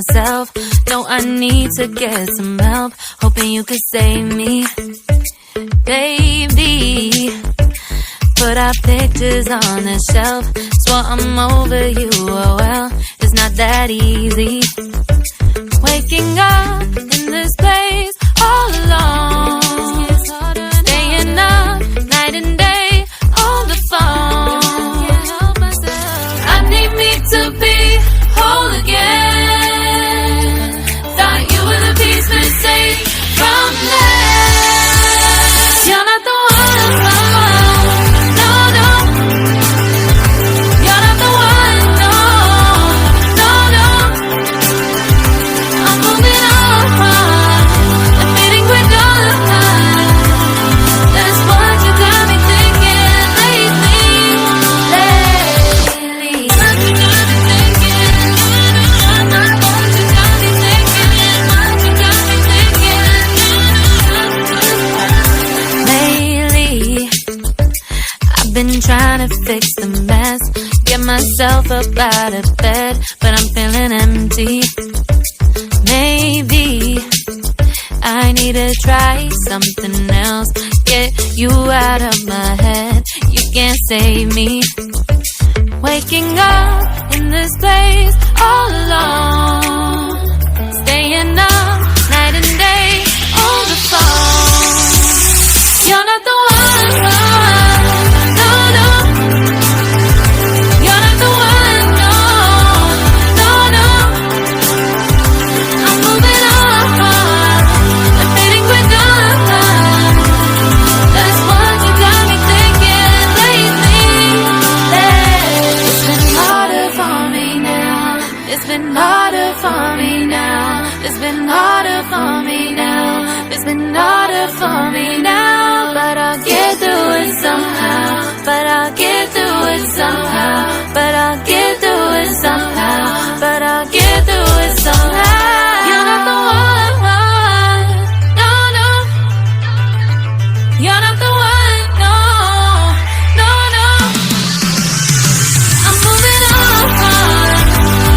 myself. No, I need to get some help. Hoping you could save me, baby. Put our pictures on the shelf. Swore I'm over you, oh well, it's not that easy. Waking up in this place all alone, staying up night and day on the phone. I need me to be whole again. Thought you were the piece missing from last. You're not the one, no, no. You're not the one, no, no, no. I'm moving on and feeling we're done. That's what you got me thinking lately. What you got me thinking. What you got me thinking. What you got me thinking. Lately, I've been trying to fix the mess, get myself up out of bed, but I'm feeling empty. Maybe I need to try something else, get you out of my head. You can't save me. Waking up in this place all alone, staying up night and day on the phone. You're not the one, no, no. You're not the one, no, no, no. I'm moving on and feeling we're done. That's what you got me thinking lately. It's been harder for me now. It's been harder for me now. It's been harder for me now. It's been harder for me now. But I'll get through it somehow. But I'll get through it somehow. But I'll get through it somehow. But I'll get through it somehow. You're not the one, no, no. You're not the one, no, no, no. I'm moving on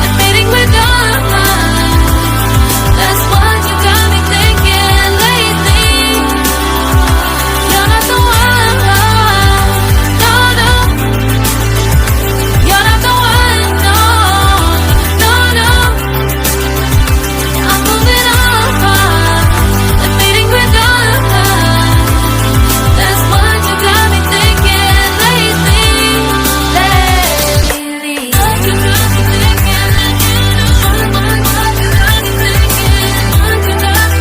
and fading with done. That's what you got me thinking lately. You're not the one, no, no. You're not the one, no, no, no. I'm moving on and fading with done. That's what you got me thinking lately. What you got me thinking. What you got me thinking. What you got me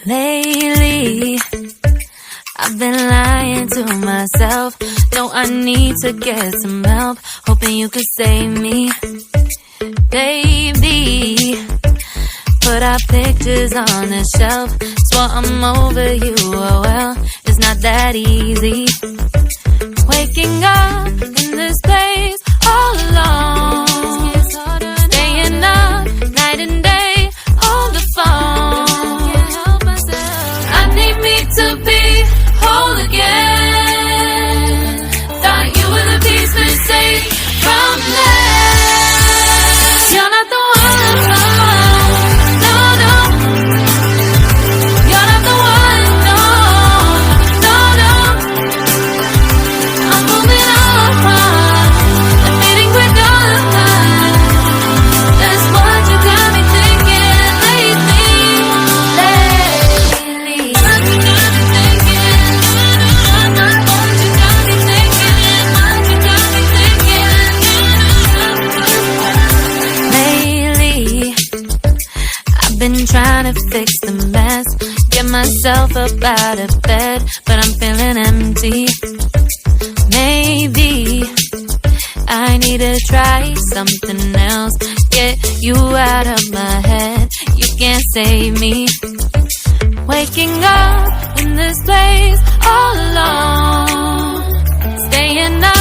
Lately, I've been lying to myself. No, I need to get some help. Hoping you could save me, baby. Put our pictures on the shelf. Swore I'm over you, oh well, it's not that easy. Waking up in this place all alone, staying up night and day on the phone. I need me to be whole again. Thought you were the piece missing from last. You're not the one, no, no. You're not the one, no, no, no. I'm moving on and feeling we're done. That's what you got me thinking lately. What you got me thinking. What you got me thinking. What you got me thinking. Lately, I've been trying to fix the mess, get myself up out of bed, but I'm feeling empty. Maybe I need to try something else, get you out of my head. You can't save me. Wait waking up in this place all alone, staying up